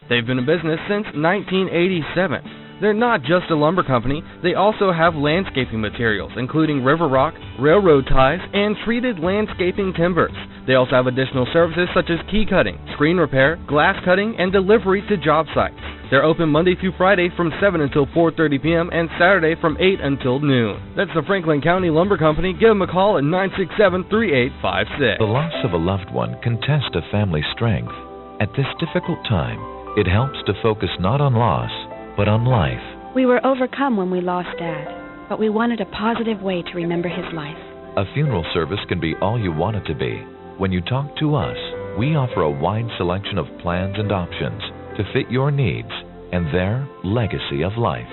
They've been in business since 1987. They're not just a lumber company, they also have landscaping materials, including river rock, railroad ties, and treated landscaping timbers. They also have additional services such as key cutting, screen repair, glass cutting, and delivery to job sites. They're open Monday through Friday from 7 until 4:30 p.m. and Saturday from 8 until noon. That's the Franklin County Lumber Company. Give them a call at 967-3856. The loss of a loved one can test a family's strength. At this difficult time, it helps to focus not on loss, but on life. We were overcome when we lost Dad, but we wanted a positive way to remember his life. A funeral service can be all you want it to be. When you talk to us, we offer a wide selection of plans and options to fit your needs and their legacy of life.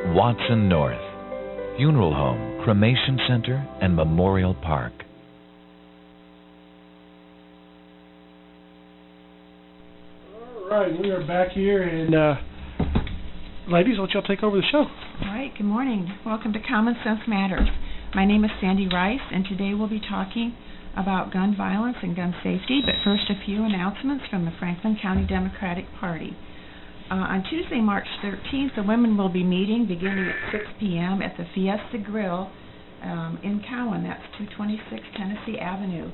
Watson North, Funeral Home, Cremation Center, and Memorial Park. All right, we are back here, and ladies, why don't y'all take over the show? All right, good morning. Welcome to Common Sense Matters. My name is Sandy Rice, and today we'll be talking about gun violence and gun safety, but first a few announcements from the Franklin County Democratic Party. On Tuesday, March 13th, the women will be meeting beginning at 6 p.m. at the Fiesta Grill in Cowan. That's 226 Tennessee Avenue.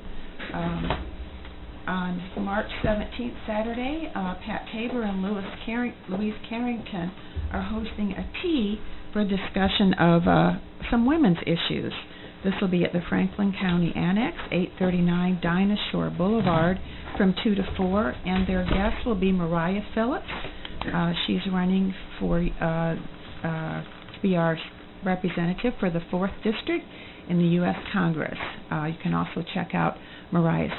On March 17th, Saturday, Pat Tabor and Louise Carrington are hosting a tea for a discussion of some women's issues. This will be at the Franklin County Annex, 839 Dinah Shore Boulevard, from 2 to 4, and their guest will be Mariah Phillips. She's running to be our representative for the 4th District in the U.S. Congress. You can also check out Mariah's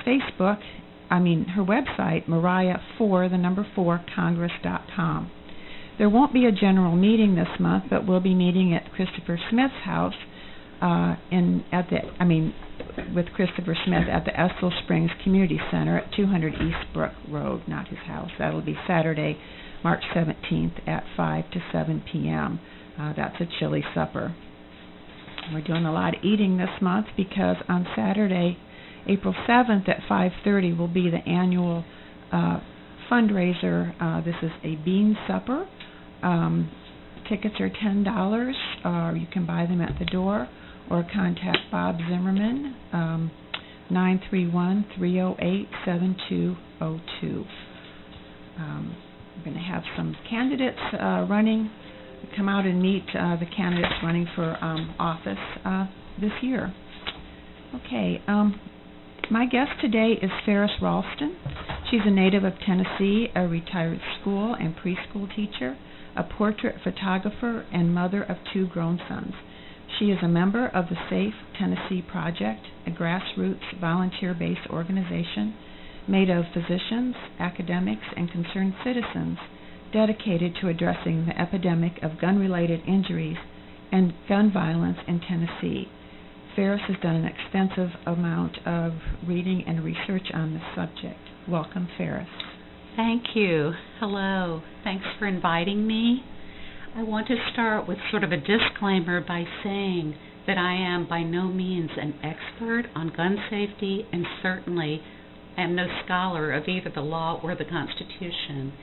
her website, Mariah4Congress.com. There won't be a general meeting this month, but we'll be meeting at Christopher Smith's house with Christopher Smith at the Estill Springs Community Center at 200 East Brook Road, not his house. That'll be Saturday, March 17th at 5 to 7 p.m. That's a chili supper. We're doing a lot of eating this month because on Saturday, April 7th at 5:30 will be the annual fundraiser. This is a bean supper. Tickets are $10, or you can buy them at the door, or contact Bob Zimmerman, 931-308-7202. We're going to have some candidates running. Come out and meet the candidates running for office this year. Okay, my guest today is Ferris Ralston. She's a native of Tennessee, a retired school and preschool teacher, a portrait photographer, and mother of 2 grown sons. She is a member of the Safe Tennessee Project, a grassroots volunteer-based organization made of physicians, academics, and concerned citizens dedicated to addressing the epidemic of gun-related injuries and gun violence in Tennessee. Ferris has done an extensive amount of reading and research on this subject. Welcome, Ferris. Thank you. Hello. Thanks for inviting me. I want to start with sort of a disclaimer by saying that I am by no means an expert on gun safety, and certainly I am no scholar of either the law or the Constitution.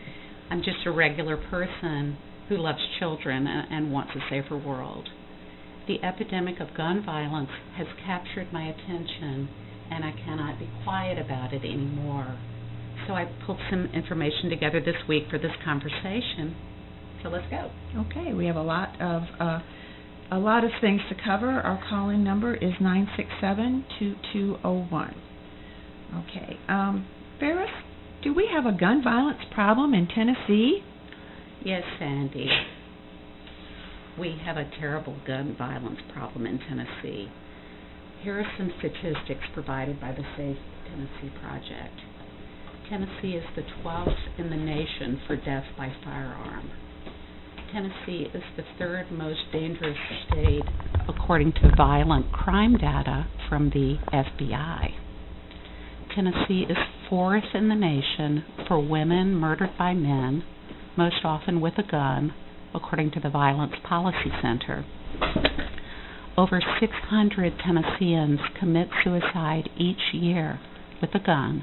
I'm just a regular person who loves children and wants a safer world. The epidemic of gun violence has captured my attention, and I cannot be quiet about it anymore. So I pulled some information together this week for this conversation. So let's go. Okay, we have a lot of things to cover. Our call-in number is 967-2201. Okay, Ferris, do we have a gun violence problem in Tennessee? Yes, Sandy. We have a terrible gun violence problem in Tennessee. Here are some statistics provided by the Safe Tennessee Project. Tennessee is the 12th in the nation for death by firearm. Tennessee is the 3rd most dangerous state according to violent crime data from the FBI. Tennessee is 4th in the nation for women murdered by men, most often with a gun, according to the Violence Policy Center. Over 600 Tennesseans commit suicide each year with a gun,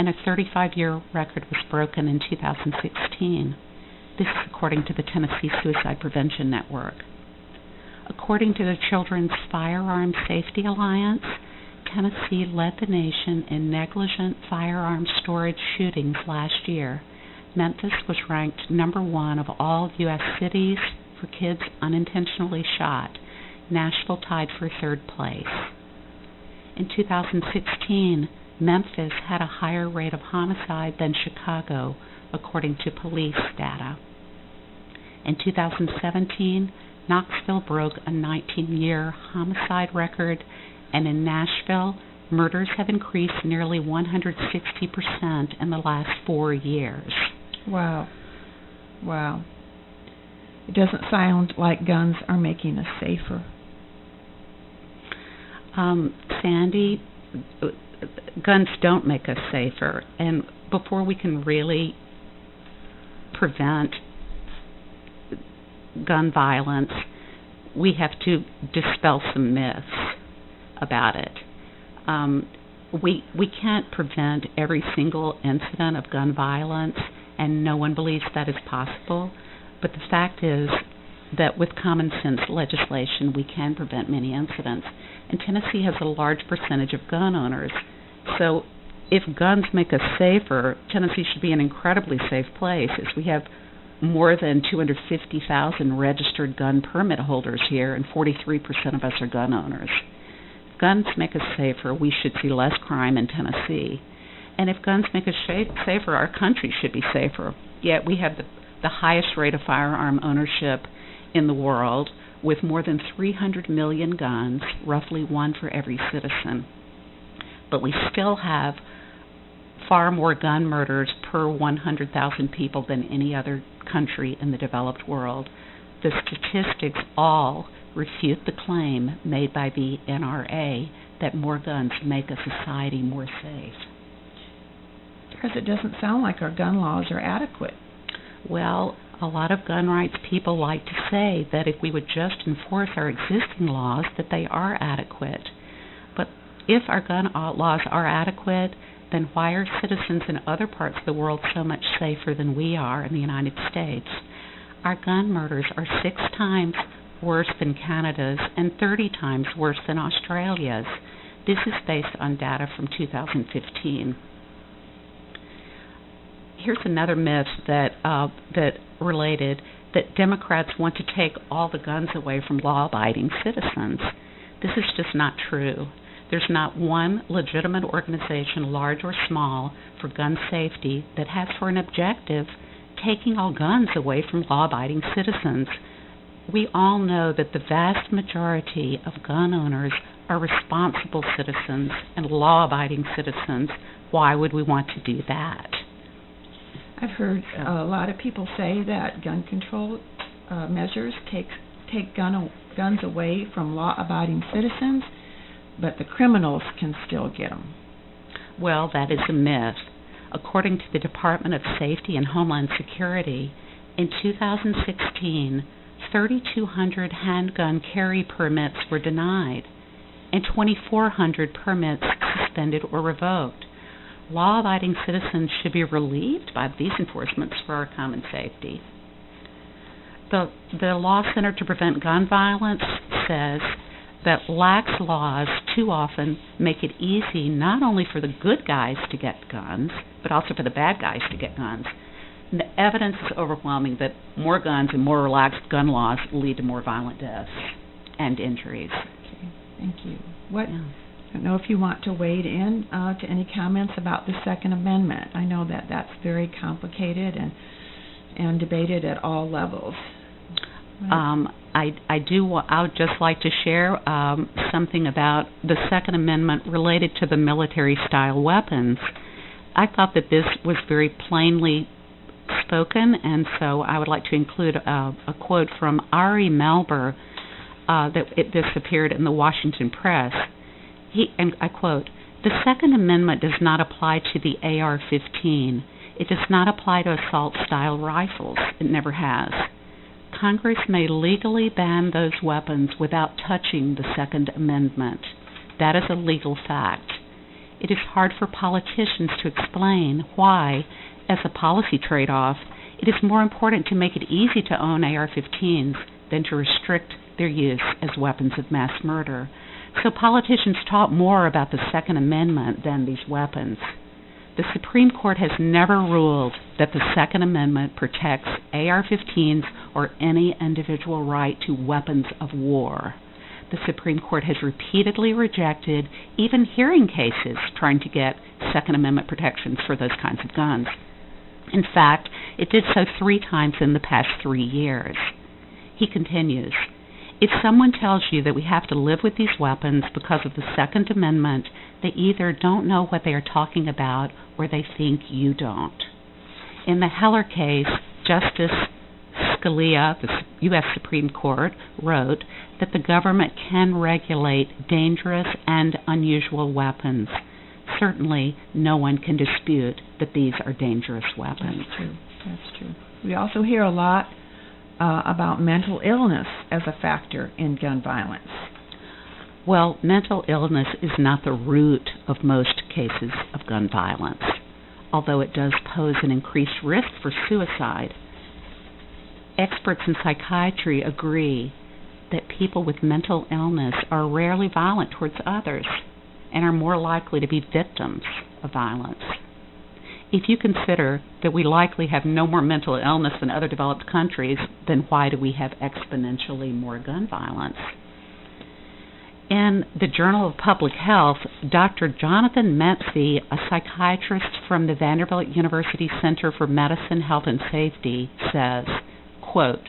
and a 35-year record was broken in 2016. This is according to the Tennessee Suicide Prevention Network. According to the Children's Firearm Safety Alliance, Tennessee led the nation in negligent firearm storage shootings last year. Memphis was ranked number 1 of all U.S. cities for kids unintentionally shot. Nashville tied for 3rd place. In 2016, Memphis had a higher rate of homicide than Chicago, according to police data. In 2017, Knoxville broke a 19-year homicide record, and in Nashville, murders have increased nearly 160% in the last 4 years. Wow. Wow. It doesn't sound like guns are making us safer. Sandy, guns don't make us safer, and before we can really prevent gun violence, we have to dispel some myths about it. We can't prevent every single incident of gun violence, and no one believes that is possible, but the fact is that with common sense legislation, we can prevent many incidents. And Tennessee has a large percentage of gun owners. So if guns make us safer, Tennessee should be an incredibly safe place, as we have more than 250,000 registered gun permit holders here, and 43% of us are gun owners. If guns make us safer, we should see less crime in Tennessee. And if guns make us safer, our country should be safer. Yet we have the highest rate of firearm ownership in the world, with more than 300 million guns, roughly 1 for every citizen. But we still have far more gun murders per 100,000 people than any other country in the developed world. The statistics all refute the claim made by the NRA that more guns make a society more safe. Because it doesn't sound like our gun laws are adequate. Well, a lot of gun rights people like to say that if we would just enforce our existing laws, that they are adequate. But if our gun laws are adequate, then why are citizens in other parts of the world so much safer than we are in the United States? Our gun murders are 6 times worse than Canada's and 30 times worse than Australia's. This is based on data from 2015. Here's another myth that related, that Democrats want to take all the guns away from law-abiding citizens. This is just not true. There's not one legitimate organization, large or small, for gun safety that has for an objective taking all guns away from law-abiding citizens. We all know that the vast majority of gun owners are responsible citizens and law-abiding citizens. Why would we want to do that? I've heard a lot of people say that gun control measures take guns away from law-abiding citizens, but the criminals can still get them. Well, that is a myth. According to the Department of Safety and Homeland Security, in 2016, 3,200 handgun carry permits were denied, and 2,400 permits suspended or revoked. Law-abiding citizens should be relieved by these enforcements for our common safety. The Law Center to Prevent Gun Violence says that lax laws too often make it easy not only for the good guys to get guns, but also for the bad guys to get guns. And the evidence is overwhelming that more guns and more relaxed gun laws lead to more violent deaths and injuries. Okay, thank you. I don't know if you want to wade in to any comments about the Second Amendment. I know that that's very complicated and debated at all levels. I would just like to share something about the Second Amendment related to the military-style weapons. I thought that this was very plainly spoken, and so I would like to include a quote from Ari Melber this appeared in the Washington Press. And I quote, "The Second Amendment does not apply to the AR-15. It does not apply to assault-style rifles. It never has. Congress may legally ban those weapons without touching the Second Amendment. That is a legal fact. it is hard for politicians to explain why, as a policy trade-off, it is more important to make it easy to own AR-15s than to restrict their use as weapons of mass murder. So politicians talk more about the Second Amendment than these weapons. The Supreme Court has never ruled that the Second Amendment protects AR-15s or any individual right to weapons of war. The Supreme Court has repeatedly rejected even hearing cases trying to get Second Amendment protections for those kinds of guns. In fact, it did so 3 times in the past 3 years. He continues, if someone tells you that we have to live with these weapons because of the Second Amendment, they either don't know what they are talking about or they think you don't. In the Heller case, Justice Scalia, the U.S. Supreme Court, wrote that the government can regulate dangerous and unusual weapons. Certainly, no one can dispute that these are dangerous weapons. That's true. We also hear a lot about mental illness as a factor in gun violence. Well, mental illness is not the root of most cases of gun violence, although it does pose an increased risk for suicide. Experts in psychiatry agree that people with mental illness are rarely violent towards others and are more likely to be victims of violence. If you consider that we likely have no more mental illness than other developed countries, then why do we have exponentially more gun violence? In the Journal of Public Health, Dr. Jonathan Metzey, a psychiatrist from the Vanderbilt University Center for Medicine, Health, and Safety, says, quote,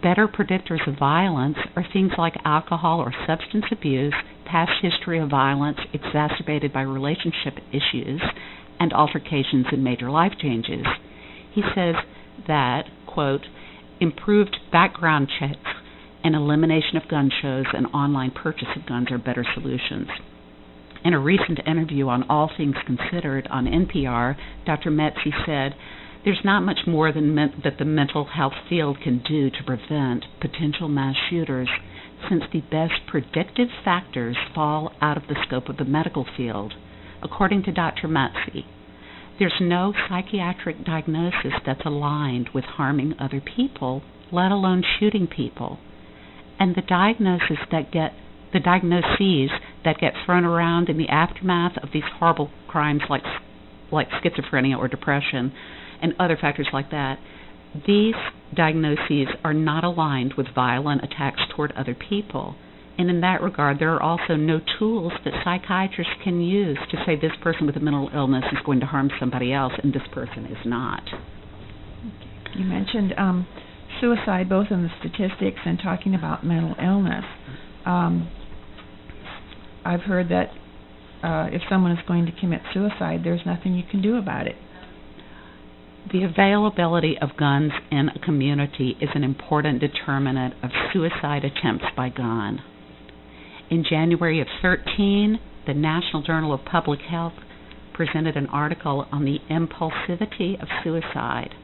better predictors of violence are things like alcohol or substance abuse, past history of violence exacerbated by relationship issues, and altercations and major life changes. He says that, quote, improved background checks and elimination of gun shows and online purchase of guns are better solutions. In a recent interview on All Things Considered on NPR, Dr. Metzey said, there's not much more that the mental health field can do to prevent potential mass shooters, since the best predictive factors fall out of the scope of the medical field. According to Dr. Metzey, there's no psychiatric diagnosis that's aligned with harming other people, let alone shooting people. And the diagnoses that get thrown around in the aftermath of these horrible crimes like schizophrenia or depression and other factors like that, these diagnoses are not aligned with violent attacks toward other people. And in that regard, there are also no tools that psychiatrists can use to say this person with a mental illness is going to harm somebody else and this person is not. You mentioned suicide both in the statistics and talking about mental illness. I've heard that if someone is going to commit suicide, there's nothing you can do about it. The availability of guns in a community is an important determinant of suicide attempts by gun. In January of 2013, the National Journal of Public Health presented an article on the impulsivity of suicide.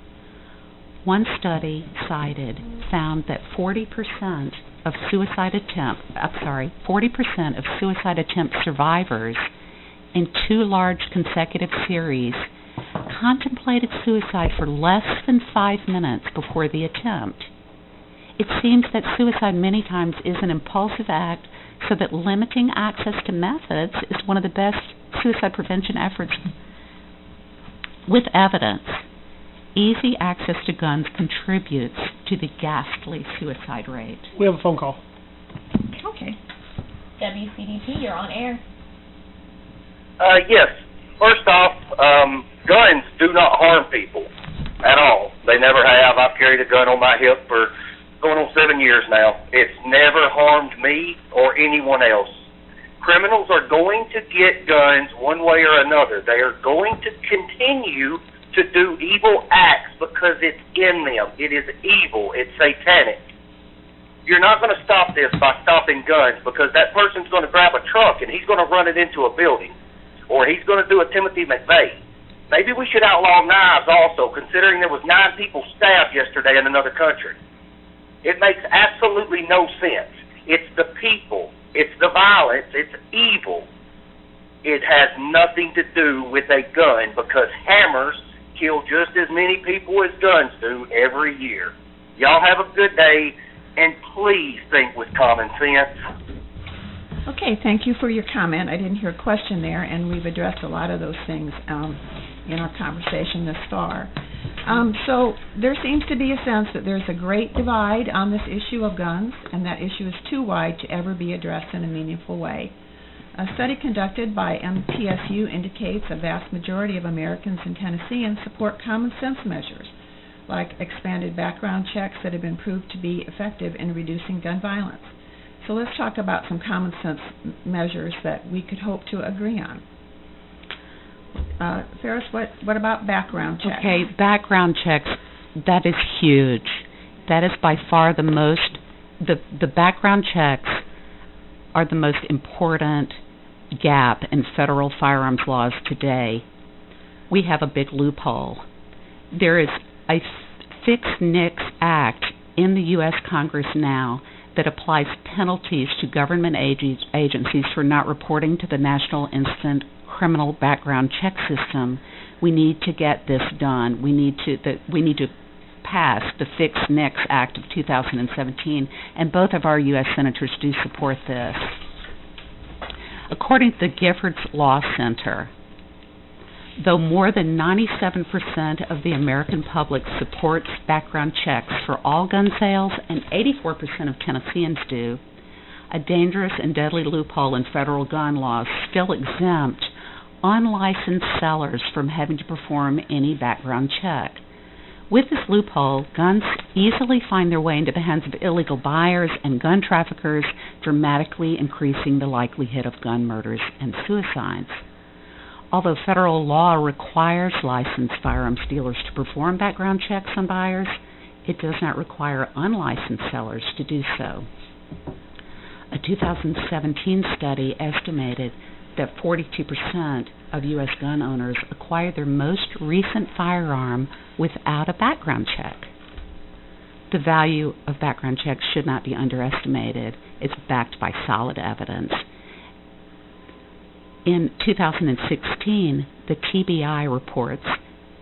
One study cited found that 40% of suicide attempt survivors in 2 large consecutive series contemplated suicide for less than 5 minutes before the attempt. It seems that suicide many times is an impulsive act, so that limiting access to methods is one of the best suicide prevention efforts with evidence. Easy access to guns contributes to the ghastly suicide rate. We have a phone call. Okay. WCDP, you're on air. Yes. First off, guns do not harm people at all. They never have. I've carried a gun on my hip for going on 7 years now. It's never harmed me or anyone else. Criminals are going to get guns one way or another. They are going to continue to do evil acts because it's in them. It is evil. It's satanic. You're not going to stop this by stopping guns, because that person's going to grab a truck and he's going to run it into a building, or he's going to do a Timothy McVeigh. Maybe we should outlaw knives also, considering there was 9 people stabbed yesterday in another country. It makes absolutely no sense. It's the people. It's the violence. It's evil. It has nothing to do with a gun because hammers kill just as many people as guns do every year. Y'all have a good day, and please think with common sense. Okay, thank you for your comment. I didn't hear a question there, and we've addressed a lot of those things in our conversation thus far. So there seems to be a sense that there's a great divide on this issue of guns, and that issue is too wide to ever be addressed in a meaningful way. A study conducted by MTSU indicates a vast majority of Americans and Tennesseans support common sense measures, like expanded background checks that have been proved to be effective in reducing gun violence. So let's talk about some common sense measures that we could hope to agree on. Ferris, what about background checks? Okay, background checks, that is huge. That is by far the most, the background checks are the most important gap in federal firearms laws today. We have a big loophole. There is a Fix NICS Act in the U.S. Congress now that applies penalties to government agencies for not reporting to the National Instant Criminal Background Check System. We need to get this done. We need to pass the Fix NICS Act of 2017, and both of our U.S. senators do support this. According to the Giffords Law Center, though more than 97% of the American public supports background checks for all gun sales, and 84% of Tennesseans do, a dangerous and deadly loophole in federal gun laws still exempt unlicensed sellers from having to perform any background check. With this loophole, guns easily find their way into the hands of illegal buyers and gun traffickers, dramatically increasing the likelihood of gun murders and suicides. Although federal law requires licensed firearms dealers to perform background checks on buyers, it does not require unlicensed sellers to do so. A 2017 study estimated that 42% of U.S. gun owners acquired their most recent firearm without a background check. The value of background checks should not be underestimated. It's backed by solid evidence. In 2016, the TBI reports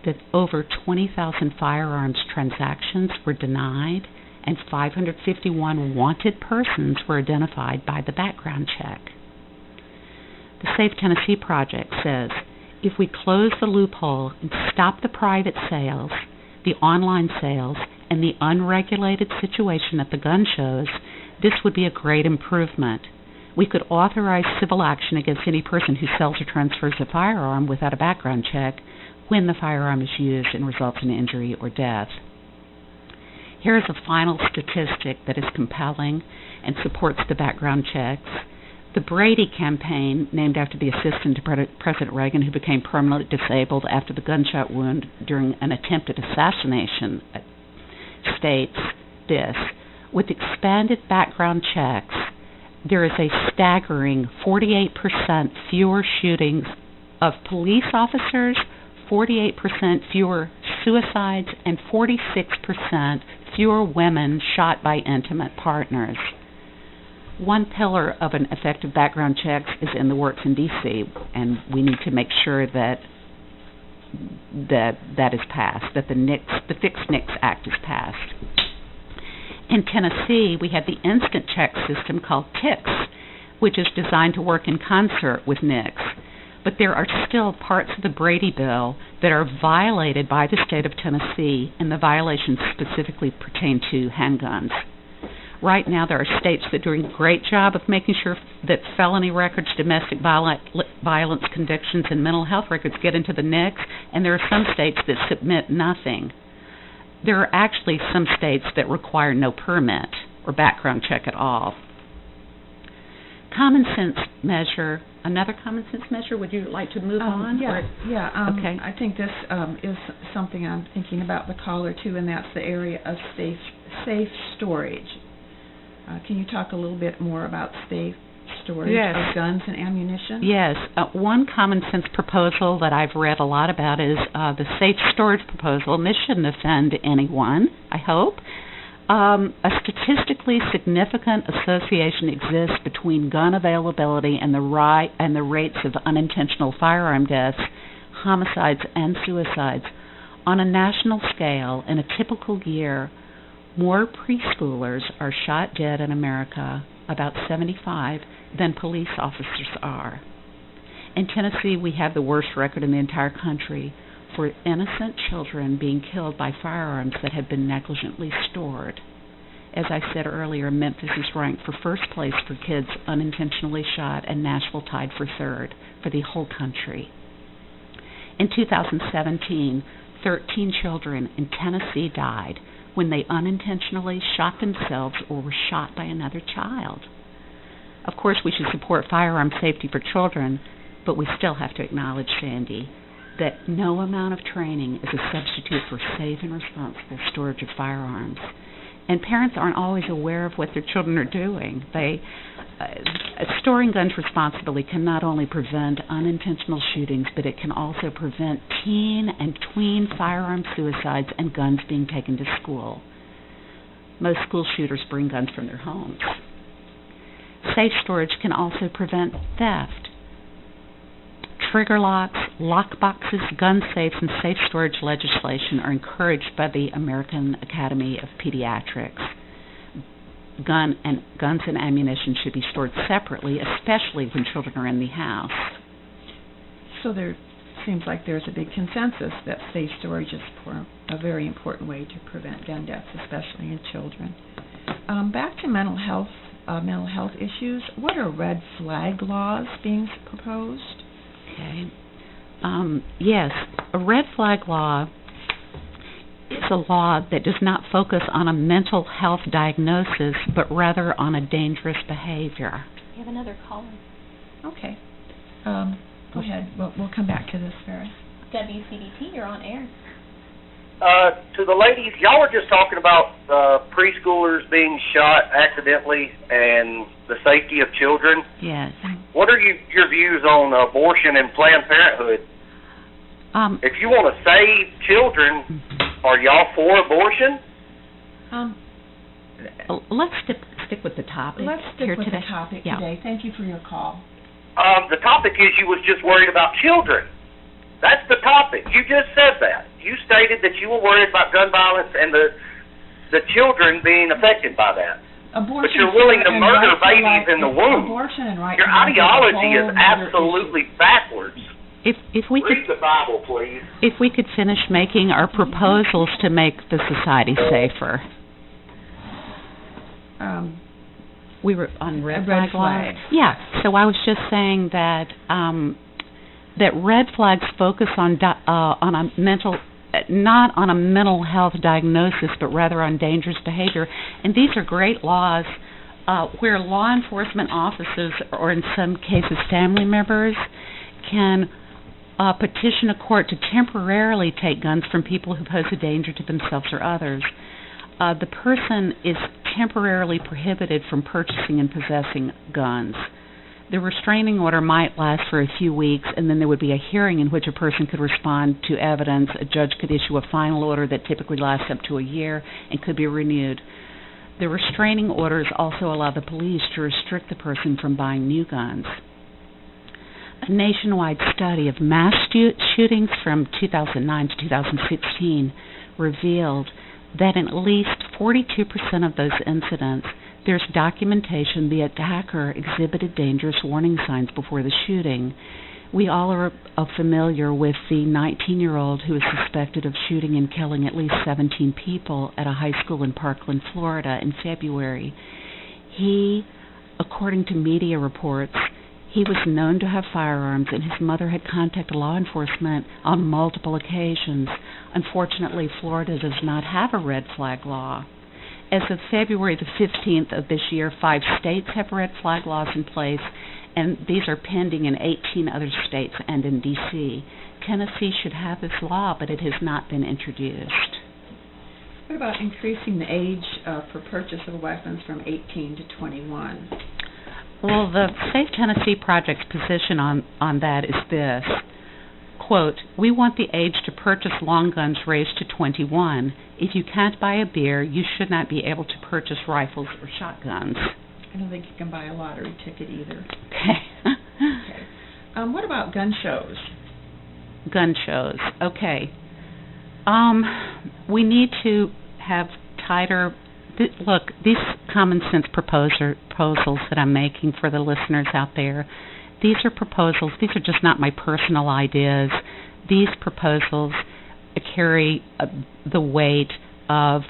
that over 20,000 firearms transactions were denied and 551 wanted persons were identified by the background check. The Safe Tennessee Project says, if we close the loophole and stop the private sales, the online sales, and the unregulated situation at the gun shows, this would be a great improvement. We could authorize civil action against any person who sells or transfers a firearm without a background check when the firearm is used and results in injury or death. Here is a final statistic that is compelling and supports the background checks. The Brady campaign, named after the assistant to President Reagan who became permanently disabled after the gunshot wound during an attempted assassination, states this: with expanded background checks, there is a staggering 48% fewer shootings of police officers, 48% fewer suicides, and 46% fewer women shot by intimate partners. One pillar of an effective background check is in the works in D.C., and we need to make sure that is passed, that the Fix NICS Act is passed. In Tennessee, we have the instant check system called TICS, which is designed to work in concert with NICS. But there are still parts of the Brady bill that are violated by the state of Tennessee, and the violations specifically pertain to handguns. Right now, there are states that are doing a great job of making sure that felony records, domestic violence convictions, and mental health records get into the NICS, and there are some states that submit nothing. There are actually some states that require no permit or background check at all. Common sense measure, another common sense measure, would you like to move on? Okay. I think this is something I'm thinking about the caller too, and that's the area of safe storage. Can you talk a little bit more about safe storage of guns and ammunition? Yes. One common sense proposal that I've read a lot about is the safe storage proposal, and this shouldn't offend anyone, I hope. A statistically significant association exists between gun availability and the rates of unintentional firearm deaths, homicides, and suicides. On a national scale, in a typical year, more preschoolers are shot dead in America, about 75, than police officers are. In Tennessee, we have the worst record in the entire country for innocent children being killed by firearms that have been negligently stored. As I said earlier, Memphis is ranked for first place for kids unintentionally shot, and Nashville tied for third for the whole country. In 2017, 13 children in Tennessee died when they unintentionally shot themselves or were shot by another child. Of course, we should support firearm safety for children, but we still have to acknowledge, Sandy, that no amount of training is a substitute for safe and responsible storage of firearms. And parents aren't always aware of what their children are doing. Storing guns responsibly can not only prevent unintentional shootings, but it can also prevent teen and tween firearm suicides and guns being taken to school. Most school shooters bring guns from their homes. Safe storage can also prevent theft. Trigger locks, lock boxes, gun safes, and safe storage legislation are encouraged by the American Academy of Pediatrics. Guns and ammunition should be stored separately, especially when children are in the house. So there seems like there's a big consensus that safe storage is a very important way to prevent gun deaths, especially in children. Back to mental health issues. What are red flag laws being proposed? Okay. Yes, a red flag law is a law that does not focus on a mental health diagnosis, but rather on a dangerous behavior. You have another caller. Okay. Go ahead. We'll come back to this, Ferris. WCDT, you're on air. To the ladies, y'all were just talking about preschoolers being shot accidentally and the safety of children. Yes. What are your views on abortion and Planned Parenthood? If you want to save children, are y'all for abortion? Let's stick with the topic. Let's stick with today. the topic Yeah. today. Thank you for your call. The topic is you was just worried about children. That's the topic. You just said that. You stated that you were worried about gun violence and the children being affected by that. Abortion, but you're willing to murder right babies in the womb. Abortion and right Your ideology is absolutely backwards. If we Read the Bible, please. If we could finish making our proposals to make the society safer. We were on red flag laws. Yeah. So I was just saying that that red flags focus on a mental, not on a mental health diagnosis, but rather on dangerous behavior. And these are great laws where law enforcement officers, or in some cases family members, can petition a court to temporarily take guns from people who pose a danger to themselves or others. The person is temporarily prohibited from purchasing and possessing guns. The restraining order might last for a few weeks, and then there would be a hearing in which a person could respond to evidence. A judge could issue a final order that typically lasts up to a year and could be renewed. The restraining orders also allow the police to restrict the person from buying new guns. A nationwide study of mass shootings from 2009 to 2016 revealed that in at least 42% of those incidents, there's documentation the attacker exhibited dangerous warning signs before the shooting. We all are familiar with the 19-year-old who is suspected of shooting and killing at least 17 people at a high school in Parkland, Florida in February. He, according to media reports, he was known to have firearms, and his mother had contacted law enforcement on multiple occasions. Unfortunately, Florida does not have a red flag law. As of February the 15th of this year, 5 states have red flag laws in place, and these are pending in 18 other states and in D.C. Tennessee should have this law, but it has not been introduced. What about increasing the age for purchase of weapons from 18 to 21? Well, the Safe Tennessee Project's position on that is this. Quote, we want the age to purchase long guns raised to 21. if you can't buy a beer, you should not be able to purchase rifles or shotguns. I don't think you can buy a lottery ticket either. Okay. Okay. What about gun shows? Gun shows. Okay. We need to have tighter... Look, these common sense proposals that I'm making for the listeners out there, these are proposals. These are just not my personal ideas. These proposals carry the weight of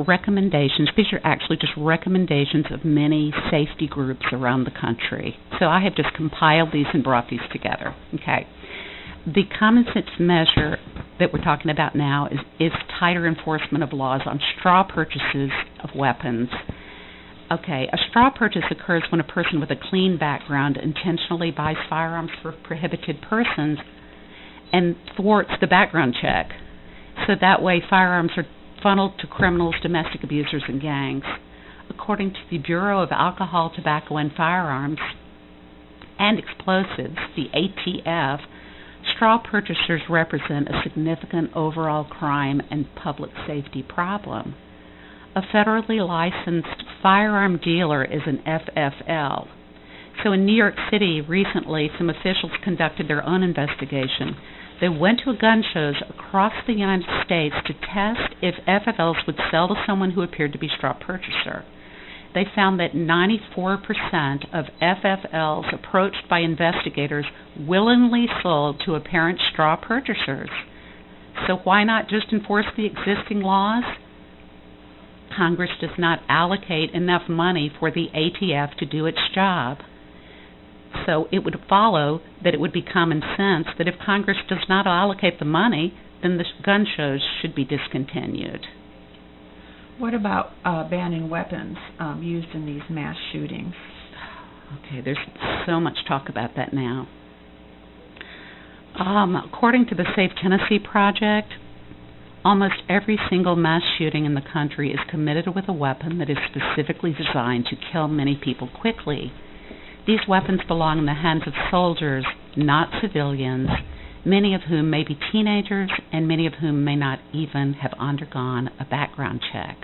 recommendations. These are actually just recommendations of many safety groups around the country. So I have just compiled these and brought these together. Okay. The common sense measure that we're talking about now is tighter enforcement of laws on straw purchases of weapons. Okay, a straw purchase occurs when a person with a clean background intentionally buys firearms for prohibited persons and thwarts the background check. So that way firearms are funneled to criminals, domestic abusers, and gangs. According to the Bureau of Alcohol, Tobacco, and Firearms and Explosives, the ATF, straw purchasers represent a significant overall crime and public safety problem. A federally licensed firearm dealer is an FFL. So in New York City recently, some officials conducted their own investigation. They went to gun shows across the United States to test if FFLs would sell to someone who appeared to be a straw purchaser. They found that 94% of FFLs approached by investigators willingly sold to apparent straw purchasers. So why not just enforce the existing laws? Congress does not allocate enough money for the ATF to do its job. So it would follow that it would be common sense that if Congress does not allocate the money, then the gun shows should be discontinued. What about banning weapons used in these mass shootings? Okay, there's so much talk about that now. According to the Safe Tennessee Project, almost every single mass shooting in the country is committed with a weapon that is specifically designed to kill many people quickly. These weapons belong in the hands of soldiers, not civilians, many of whom may be teenagers and many of whom may not even have undergone a background check.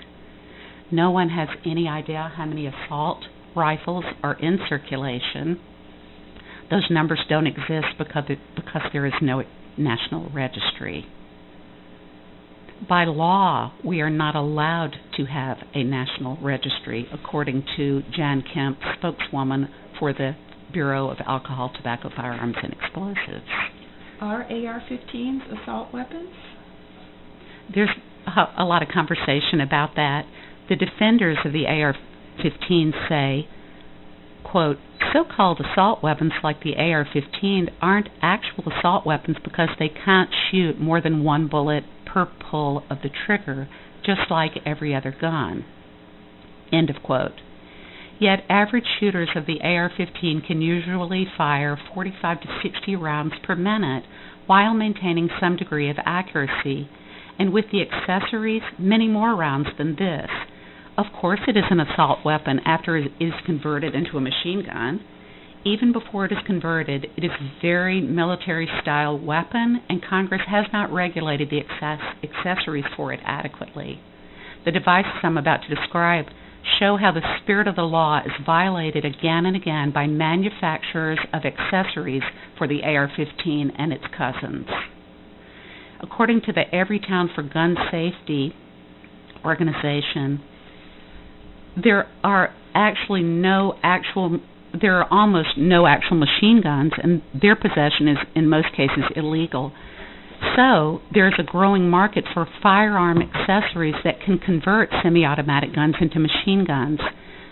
No one has any idea how many assault rifles are in circulation. Those numbers don't exist because there is no national registry. By law, we are not allowed to have a national registry, according to Jan Kemp, spokeswoman for the Bureau of Alcohol, Tobacco, Firearms, and Explosives. Are AR-15s assault weapons? There's a lot of conversation about that. The defenders of the AR-15 say, quote, so-called assault weapons like the AR-15 aren't actual assault weapons because they can't shoot more than one bullet per pull of the trigger, just like every other gun. End of quote. Yet average shooters of the AR-15 can usually fire 45 to 60 rounds per minute while maintaining some degree of accuracy, and with the accessories, many more rounds than this. Of course it is an assault weapon after it is converted into a machine gun. Even before it is converted, it is a very military-style weapon, and Congress has not regulated the accessories for it adequately. The devices I'm about to describe show how the spirit of the law is violated again and again by manufacturers of accessories for the AR-15 and its cousins. According to the Everytown for Gun Safety organization, there are almost no actual machine guns, and their possession is in most cases illegal. So there's a growing market for firearm accessories that can convert semi-automatic guns into machine guns.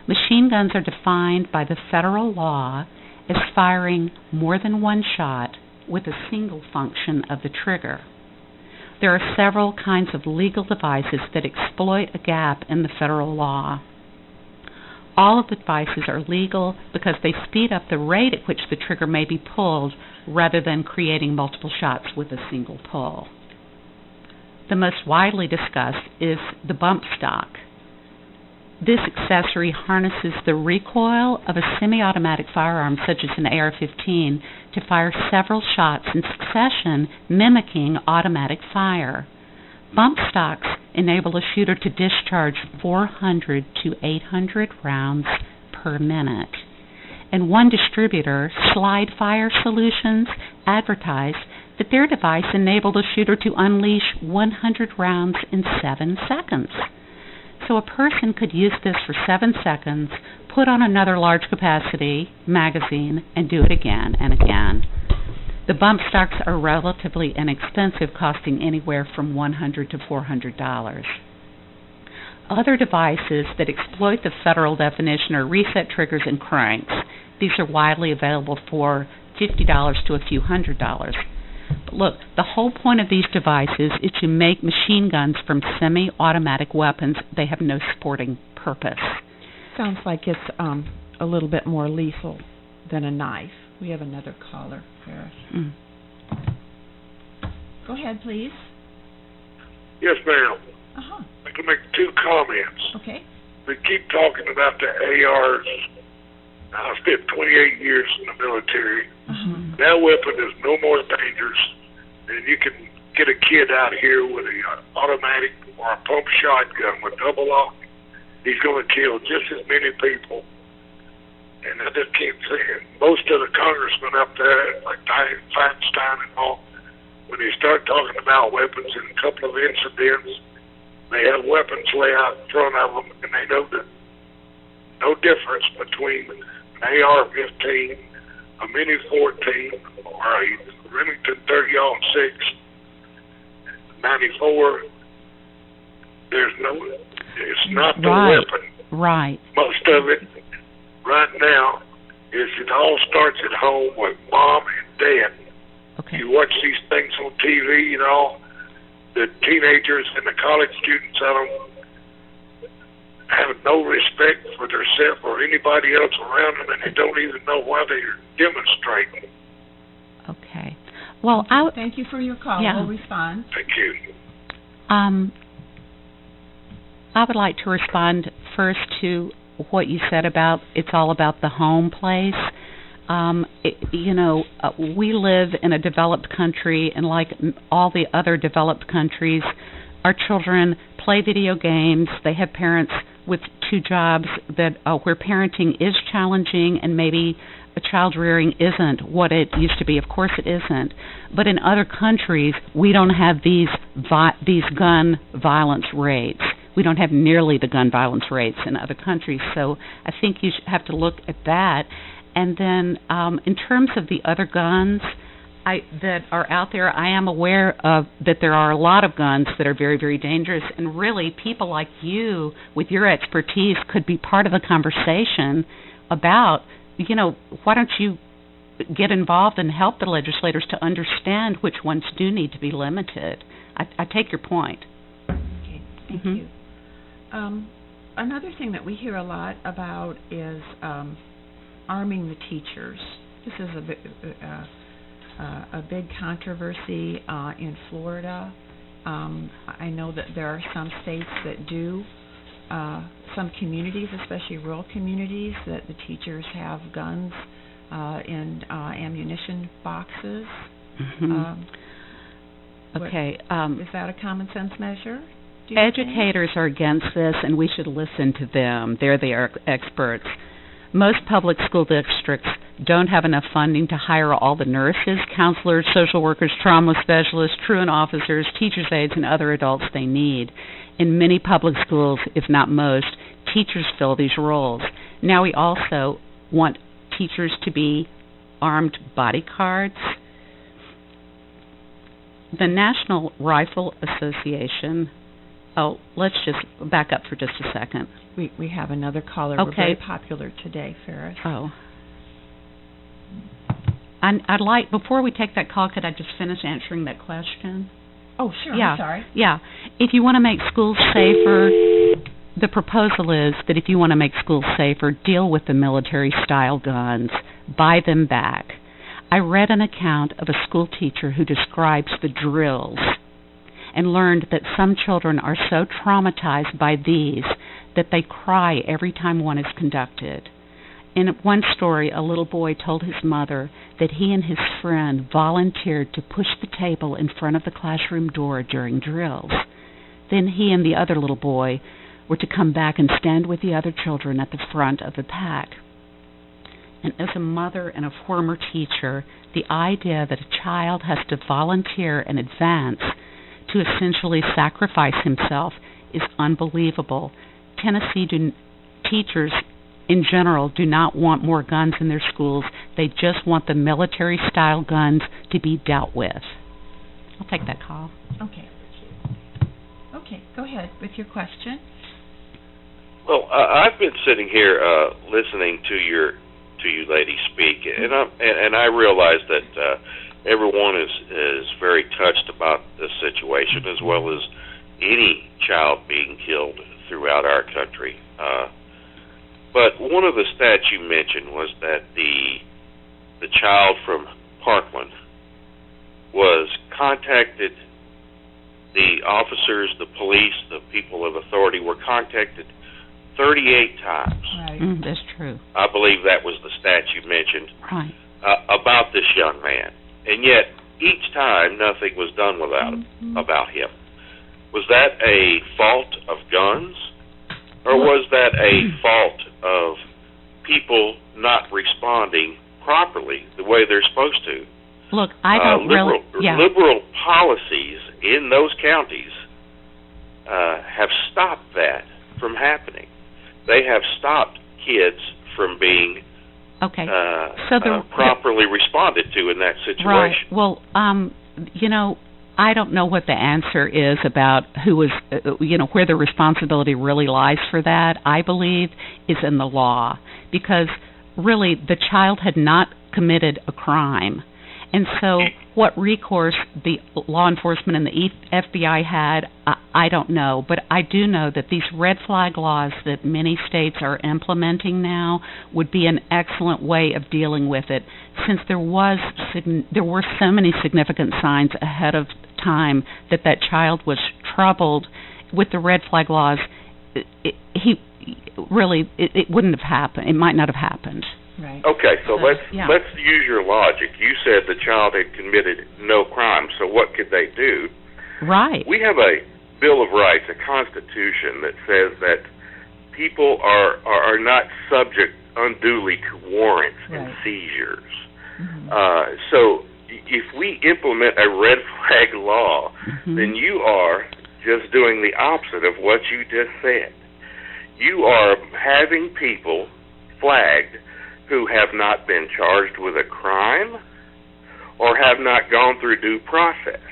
Machine guns are defined by the federal law as firing more than one shot with a single function of the trigger. There are several kinds of legal devices that exploit a gap in the federal law. All of the devices are legal because they speed up the rate at which the trigger may be pulled rather than creating multiple shots with a single pull. The most widely discussed is the bump stock. This accessory harnesses the recoil of a semi-automatic firearm such as an AR-15 to fire several shots in succession, mimicking automatic fire. Bump stocks enable a shooter to discharge 400 to 800 rounds per minute. And one distributor, Slide Fire Solutions, advertised that their device enabled a shooter to unleash 100 rounds in 7 seconds. So a person could use this for 7 seconds, put on another large capacity magazine, and do it again and again. The bump stocks are relatively inexpensive, costing anywhere from $100 to $400. Other devices that exploit the federal definition are reset triggers and cranks. These are widely available for $50 to a few $100s. But look, the whole point of these devices is to make machine guns from semi-automatic weapons. They have no sporting purpose. Sounds like it's a little bit more lethal than a knife. We have another caller, Ferris. Go ahead, please. Yes, ma'am. Uh-huh. I can make 2 comments. Okay. They keep talking about the ARs. I spent 28 years in the military. Uh-huh. That weapon is no more dangerous than you can get a kid out here with an automatic or a pump shotgun with double lock. He's going to kill just as many people. And I just can't say it. Most of the congressmen up there, like Feinstein and all, when they start talking about weapons in a couple of incidents, they have weapons lay out in front of them, and they know that no difference between an AR-15, a Mini 14, or a Remington 30-06, 94. There's no, it's not the weapon. Right. Most of it right now is it all starts at home with mom and dad. Okay. You watch these things on TV, you know, the teenagers and the college students out on have no respect for themselves or anybody else around them, and they don't even know why they're demonstrating. Okay. Well, thank you for your call. Yeah. We'll respond. Thank you. I would like to respond first to what you said about it's all about the home place. We live in a developed country, and like all the other developed countries, our children play video games. They have parents with 2 jobs that where parenting is challenging, and maybe a child rearing isn't what it used to be. Of course it isn't. But in other countries, we don't have these gun violence rates. We don't have nearly the gun violence rates in other countries. So I think you have to look at that. And then in terms of the other guns that are out there, I am aware of that there are a lot of guns that are very, very dangerous. And really, people like you, with your expertise, could be part of the conversation about, why don't you get involved and help the legislators to understand which ones do need to be limited. I take your point. Okay, thank you. Another thing that we hear a lot about is arming the teachers. This is a big controversy in Florida. I know that there are some states that do, some communities, especially rural communities, that the teachers have guns in ammunition boxes. Okay. Is that a common sense measure? Educators are against this, and we should listen to them. They're the experts. Most public school districts don't have enough funding to hire all the nurses, counselors, social workers, trauma specialists, truant officers, teachers' aides, and other adults they need. In many public schools, if not most, teachers fill these roles. Now we also want teachers to be armed bodyguards. The National Rifle Association... Oh, let's just back up for just a second. We have another caller. Okay. We're very popular today, Ferris. Oh. I'd like, before we take that call, could I just finish answering that question? Oh, sure. Yeah. I'm sorry. Yeah. If you want to make schools safer, the proposal is that if you want to make schools safer, deal with the military-style guns. Buy them back. I read an account of a school teacher who describes the drills and learned that some children are so traumatized by these that they cry every time one is conducted. In one story, a little boy told his mother that he and his friend volunteered to push the table in front of the classroom door during drills. Then he and the other little boy were to come back and stand with the other children at the front of the pack. And as a mother and a former teacher, the idea that a child has to volunteer in advance to essentially sacrifice himself is unbelievable. Tennessee teachers in general do not want more guns in their schools. They just want the military-style guns to be dealt with. I'll take that call. Okay. Okay, go ahead with your question. Well, I've been sitting here listening to you ladies speak, and I realize that everyone is very touched about this situation, as well as any child being killed throughout our country. But one of the stats you mentioned was that the child from Parkland was contacted. The officers, the police, the people of authority were contacted 38 times. Right. That's true. I believe that was the stat you mentioned. Right. About this young man. And yet, each time, nothing was done about him. Was that a fault of guns? Or was that a fault of people not responding properly the way they're supposed to? Look, I don't liberal policies in those counties have stopped that from happening. They have stopped kids from being properly responded to in that situation. Right. Well, I don't know what the answer is about who was, where the responsibility really lies for that. I believe is in the law, because really the child had not committed a crime. And so what recourse the law enforcement and the FBI had, I don't know. But I do know that these red flag laws that many states are implementing now would be an excellent way of dealing with it, since there were so many significant signs ahead of time that child was troubled. With the red flag laws, it wouldn't have happened. It might not have happened. Right. Okay, so let's use your logic. You said the child had committed no crime, so what could they do? Right. We have a Bill of Rights, a Constitution that says that people are not subject unduly to warrants and seizures. Mm-hmm. So if we implement a red flag law, then you are just doing the opposite of what you just said. You are having people flagged who have not been charged with a crime or have not gone through due process.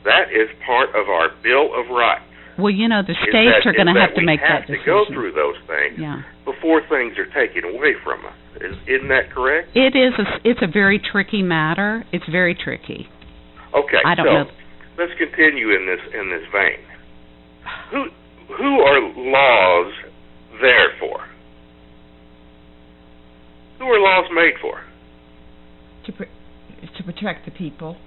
That is part of our Bill of Rights. Well, the states are going to have to make that decision. We have to go through those things before things are taken away from us. Isn't that correct? It is. It's a very tricky matter. It's very tricky. Okay, I don't know. Let's continue in this vein. Who are laws there for? Who are laws made for? To protect the people.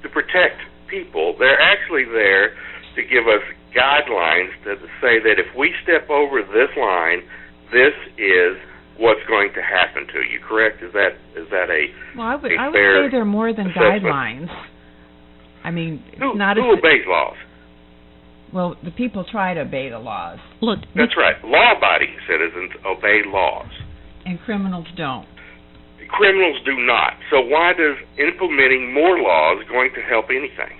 To protect people. They're actually there to give us guidelines to say that if we step over this line, this is what's going to happen to you. Correct? Is that a Well, I would fair say they're more than assessment? Guidelines. I mean, who obeys laws? Well, the people try to obey the laws. Look, that's right. Law-abiding citizens obey laws. And criminals don't. Criminals do not. So why does implementing more laws going to help anything?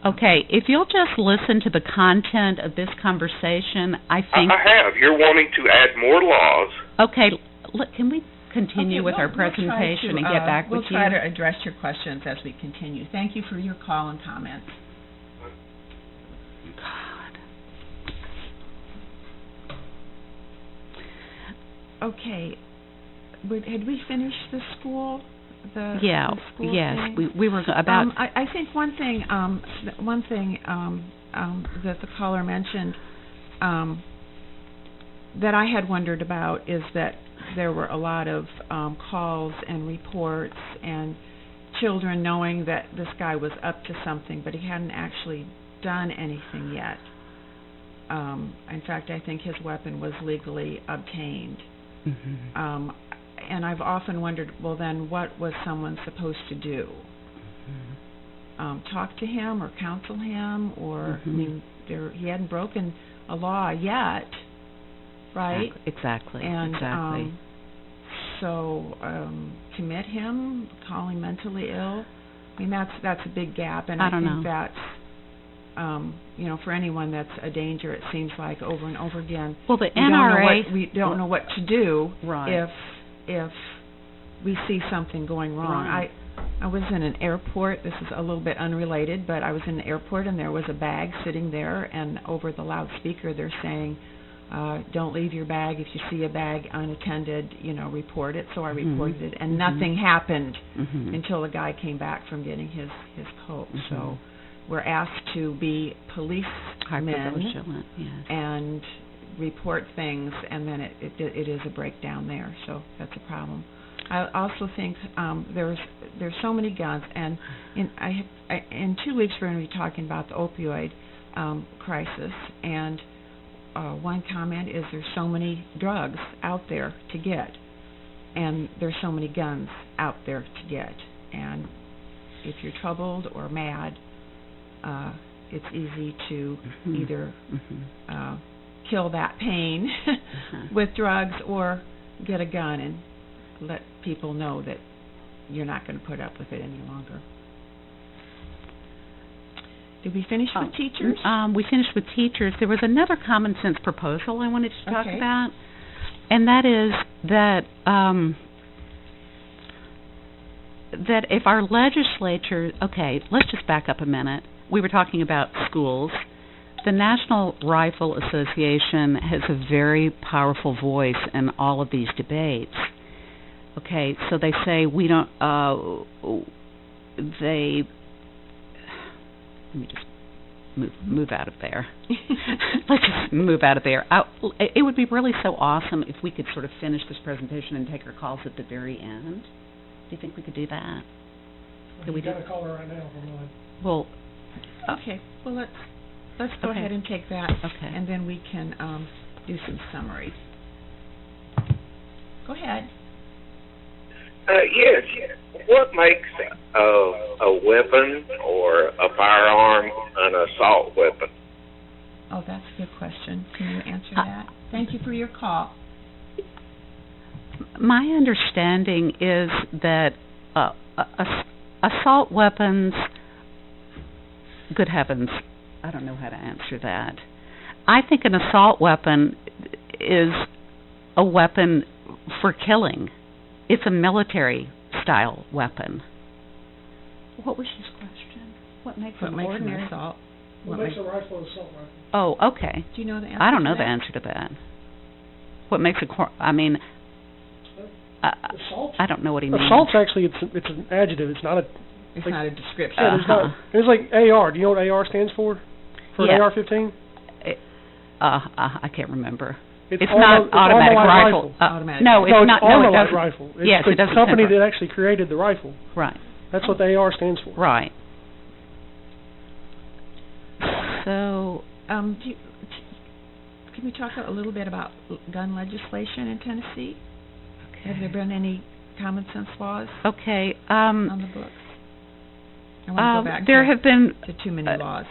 Okay, if you'll just listen to the content of this conversation, I think... I have. You're wanting to add more laws. Okay, look, can we continue with our presentation and get back with you? We'll try to address your questions as we continue. Thank you for your call and comments. God. Okay. Had we finished the school? The school thing? We were about. I think one thing that the caller mentioned that I had wondered about is that there were a lot of calls and reports and children knowing that this guy was up to something, but he hadn't actually done anything yet. In fact, I think his weapon was legally obtained. Mm-hmm. And I've often wondered, well, then what was someone supposed to do? talk to him or counsel him, or I mean, he hadn't broken a law yet, right? Exactly. And so commit him, call him mentally ill. I mean, that's a big gap, and I think that's for anyone that's a danger. It seems like over and over again. Well, the NRA, we don't know what to do right. if we see something going wrong. Right. I was in an airport. This is a little bit unrelated, but I was in an airport and there was a bag sitting there, and over the loudspeaker they're saying, don't leave your bag. If you see a bag unattended, report it. So I reported it, and nothing happened until the guy came back from getting his coat. So we're asked to be policemen and report things, and then it is a breakdown there. So that's a problem. I also think there's so many guns, and in 2 weeks we're going to be talking about the opioid crisis, and one comment is there's so many drugs out there to get, and there's so many guns out there to get, and if you're troubled or mad, it's easy to either kill that pain with drugs or get a gun and let people know that you're not going to put up with it any longer. Did we finish with teachers? We finished with teachers. There was another common sense proposal I wanted to talk about, and that is that that if our legislature, let's just back up a minute. We were talking about schools. The National Rifle Association has a very powerful voice in all of these debates. Okay, so they say we don't, let me just move out of there. Let's just move out of there. It would be really so awesome if we could sort of finish this presentation and take our calls at the very end. Do you think we could do that? We got a caller right now. Well, okay. Well, let's go ahead and take that, and then we can do some summary. Go ahead. Yes. What makes a weapon or a firearm an assault weapon? Oh, that's a good question. Can you answer that? Thank you for your call. My understanding is that assault weapons, good heavens, I don't know how to answer that. I think an assault weapon is a weapon for killing. It's a military-style weapon. What was his question? What makes an ordinary assault? What makes a rifle an assault rifle? Oh, okay. Do you know the answer? I don't know the answer to that. What makes assault? I don't know what he means. Assault's actually it's an adjective. It's not a. It's not a description. Yeah, it's not. It's like AR. Do you know what AR stands for? For an AR-15? I can't remember. It's not automatic rifle. No, it's not. Armalite rifle. It's yes, the it doesn't. Company that actually created the rifle. Right. That's what the AR stands for. Right. So, can we talk a little bit about gun legislation in Tennessee? Okay. Have there been any common sense laws? Okay. On the books. I want to go back. There have been too many laws.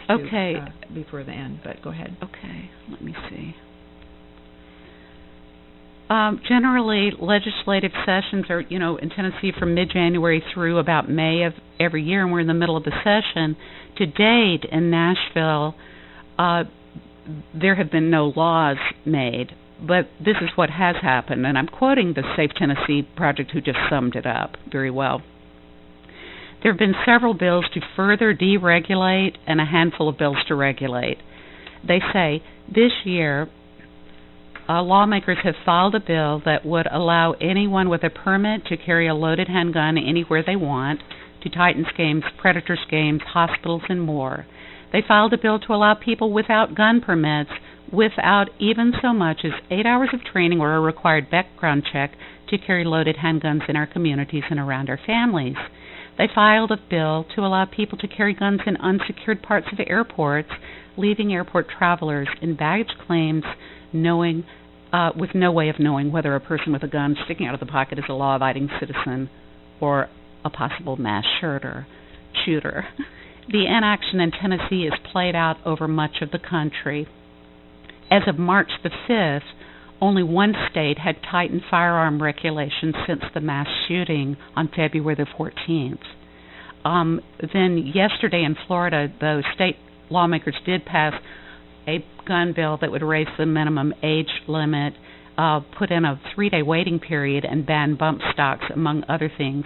Before the end, but go ahead. Okay. Let me see. Generally, legislative sessions are, in Tennessee from mid-January through about May of every year, and we're in the middle of the session. To date, in Nashville, there have been no laws made, but this is what has happened, and I'm quoting the Safe Tennessee Project, who just summed it up very well. There have been several bills to further deregulate and a handful of bills to regulate. They say this year, lawmakers have filed a bill that would allow anyone with a permit to carry a loaded handgun anywhere they want, to Titans games, Predators games, hospitals, and more. They filed a bill to allow people without gun permits, without even so much as 8 hours of training or a required background check, to carry loaded handguns in our communities and around our families. They filed a bill to allow people to carry guns in unsecured parts of airports, leaving airport travelers in baggage claims with no way of knowing whether a person with a gun sticking out of the pocket is a law-abiding citizen or a possible mass shooter. the inaction in Tennessee is played out over much of the country. As of March the 5th, only one state had tightened firearm regulations since the mass shooting on February the 14th. Then yesterday in Florida, though, state lawmakers did pass a gun bill that would raise the minimum age limit, put in a 3-day waiting period, and ban bump stocks, among other things.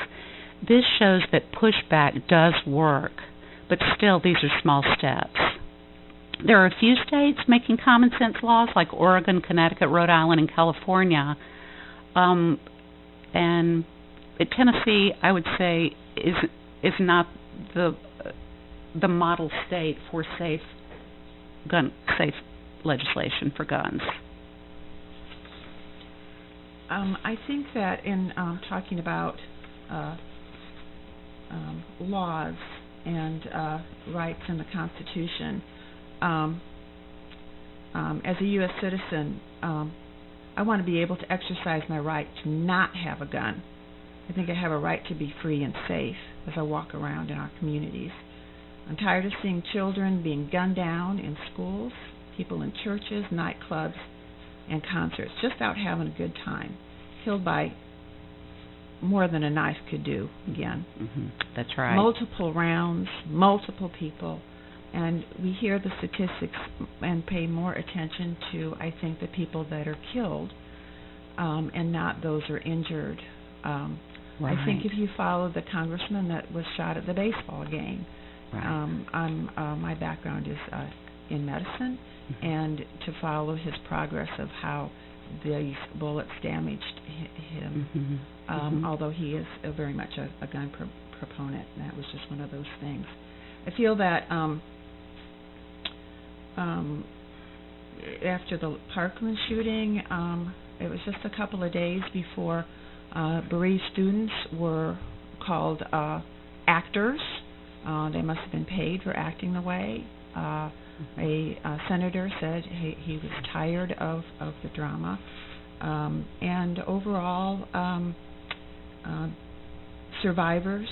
This shows that pushback does work, but still these are small steps. There are a few states making common sense laws like Oregon, Connecticut, Rhode Island, and California. And Tennessee, I would say, is not the model state for safe legislation for guns. I think that in talking about laws and rights in the Constitution, as a U.S. citizen, I want to be able to exercise my right to not have a gun. I think I have a right to be free and safe as I walk around in our communities. I'm tired of seeing children being gunned down in schools, people in churches, nightclubs, and concerts, just out having a good time, killed by more than a knife could do, again. Mm-hmm. That's right. Multiple rounds, multiple people. And we hear the statistics and pay more attention to, I think, the people that are killed and not those who are injured. Right. I think if you follow the congressman that was shot at the baseball game, right. My background is in medicine, and to follow his progress of how these bullets damaged him, although he is very much a gun proponent, and that was just one of those things. I feel that after the Parkland shooting, it was just a couple of days before bereaved students were called actors. They must have been paid for acting the way. A senator said he was tired of the drama. And overall, survivors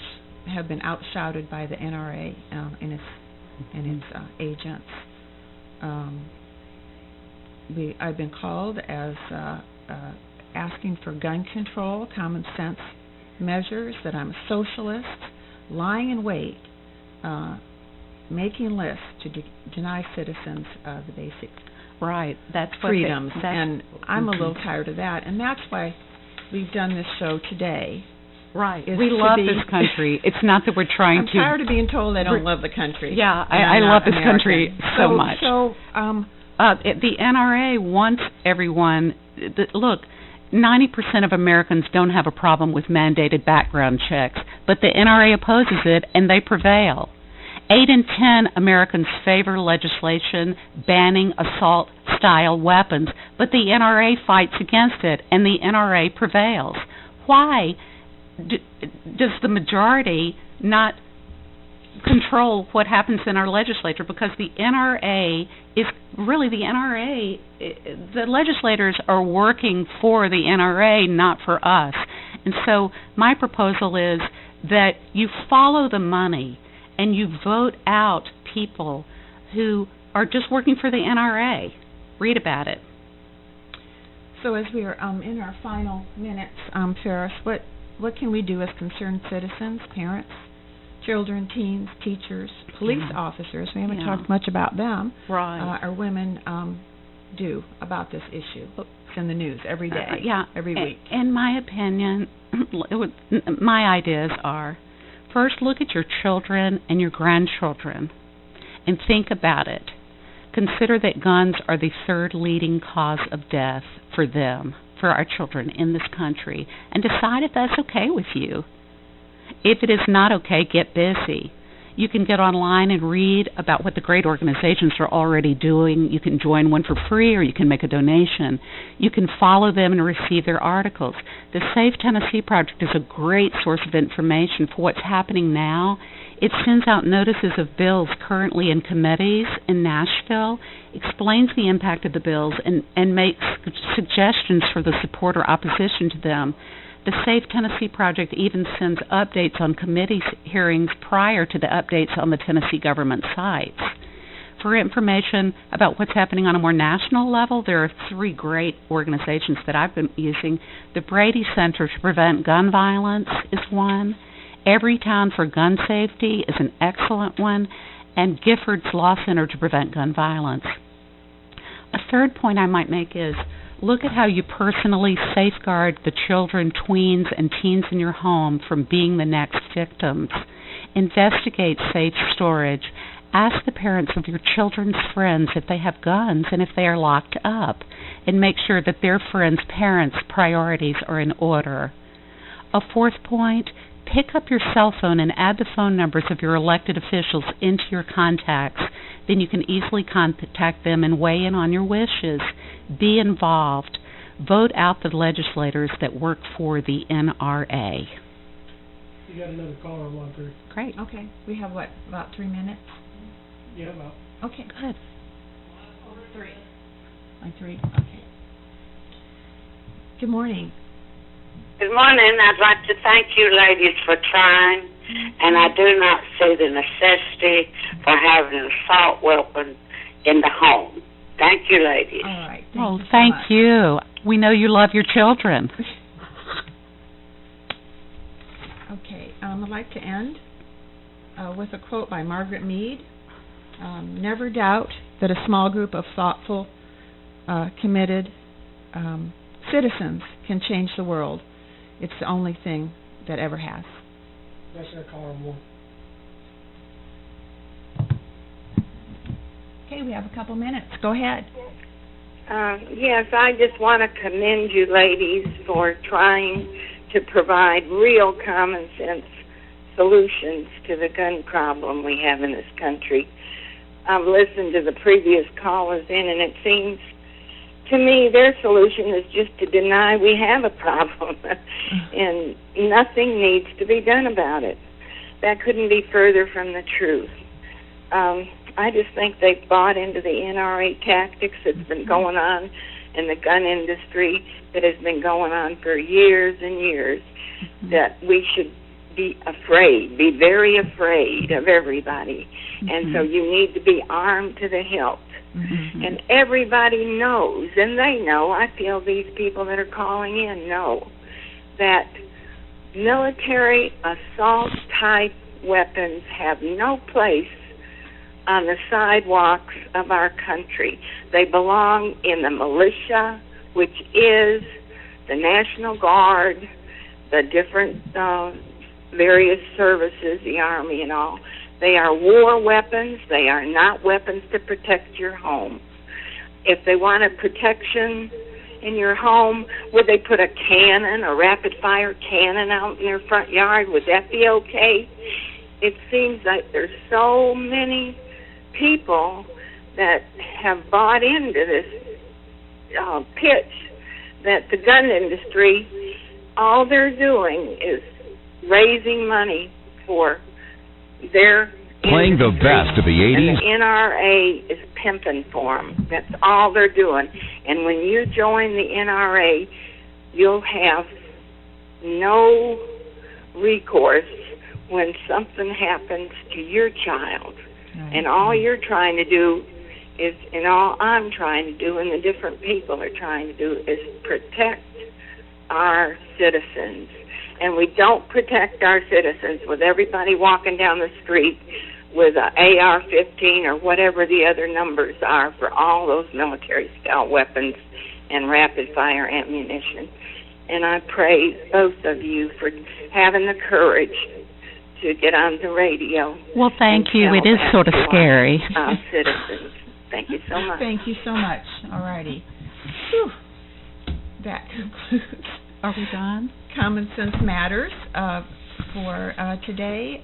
have been outshouted by the NRA and its agents. I've been called as asking for gun control, common sense measures, that I'm a socialist, lying in wait, making lists to deny citizens the basic That's freedoms. And I'm a little tired of that. And that's why we've done this show today. Right. We love this country. It's not that we're trying I'm tired of being told I don't love the country. Yeah, I love this country so much. So, the NRA wants everyone. Look, 90% of Americans don't have a problem with mandated background checks, but the NRA opposes it, and they prevail. 8 in 10 Americans favor legislation banning assault-style weapons, but the NRA fights against it, and the NRA prevails. Why does the majority not control what happens in our legislature? Because the NRA is really the legislators are working for the NRA, not for us. And so my proposal is that you follow the money and you vote out people who are just working for the NRA. Read about it. So as we are in our final minutes, Ferris, what can we do as concerned citizens, parents, children, teens, teachers, police officers? We haven't talked much about them. Right. Or women do about this issue. It's in the news every day, every week. In my opinion, my ideas are, first, look at your children and your grandchildren and think about it. Consider that guns are the third leading cause of death for them, for our children in this country, and decide if that's okay with you. If it is not okay, get busy. You can get online and read about what the great organizations are already doing. You can join one for free, or you can make a donation. You can follow them and receive their articles. The Safe Tennessee Project is a great source of information for what's happening now. It sends out notices of bills currently in committees in Nashville, explains the impact of the bills, and makes suggestions for the support or opposition to them. The Safe Tennessee Project even sends updates on committee hearings prior to the updates on the Tennessee government sites. For information about what's happening on a more national level, there are 3 great organizations that I've been using. The Brady Center to Prevent Gun Violence is one. Everytown for Gun Safety is an excellent one. And Gifford's Law Center to Prevent Gun Violence. A third point I might make is look at how you personally safeguard the children, tweens, and teens in your home from being the next victims. Investigate safe storage. Ask the parents of your children's friends if they have guns and if they are locked up, and make sure that their friends' parents' priorities are in order. A fourth point, pick up your cell phone and add the phone numbers of your elected officials into your contacts. Then you can easily contact them and weigh in on your wishes. Be involved. Vote out the legislators that work for the NRA. You got another caller on 1-3. Great. Okay. We have, about 3 minutes? Yeah, about. Okay. Good. 3. Line 3? Okay. Good morning. Good morning. I'd like to thank you ladies for trying, and I do not see the necessity for having an assault weapon in the home. Thank you, ladies. All right. Thank you. We know you love your children. Okay. I'd like to end with a quote by Margaret Mead. Never doubt that a small group of thoughtful, committed citizens can change the world. It's the only thing that ever has. That's our caller on 1. Okay, we have a couple minutes. Go ahead. Yes, I just want to commend you ladies for trying to provide real common sense solutions to the gun problem we have in this country. I've listened to the previous callers and it seems to me their solution is just to deny we have a problem and nothing needs to be done about it. That couldn't be further from the truth. I just think they've bought into the NRA tactics that's been going on in the gun industry that has been going on for years and years, that we should be afraid, be very afraid of everybody. And so you need to be armed to the hilt. And everybody knows, and they know, I feel these people that are calling in know, that military assault-type weapons have no place on the sidewalks of our country. They belong in the militia, which is the National Guard, the different various services, the Army and all. They are war weapons. They are not weapons to protect your home. If they wanted protection in your home, would they put a cannon, a rapid-fire cannon out in their front yard? Would that be okay? It seems like there's so many people that have bought into this pitch that the gun industry, all they're doing is raising money for their playing the best of the 80s. And the NRA is pimping for them. That's all they're doing. And when you join the NRA, you'll have no recourse when something happens to your child. And all you're trying to do is, and all I'm trying to do, and the different people are trying to do, is protect our citizens. And we don't protect our citizens with everybody walking down the street with an AR-15 or whatever the other numbers are for all those military-style weapons and rapid-fire ammunition. And I praise both of you for having the courage to get on the radio. Well, thank you. It is sort of scary. Citizens. Thank you so much. Thank you so much. All righty. Whew. That concludes. Are we done? Common Sense Matters for today.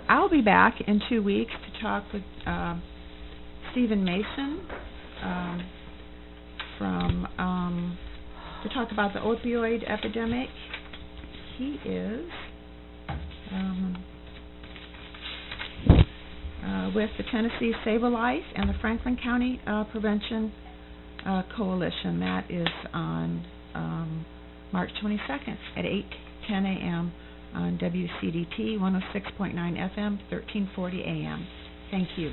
I'll be back in 2 weeks to talk with Stephen Mason to talk about the opioid epidemic. He is with the Tennessee Save a Life and the Franklin County Prevention Coalition. That is on March 22nd at 8:10 a.m. on WCDT 106.9 FM, 1340 AM. Thank you.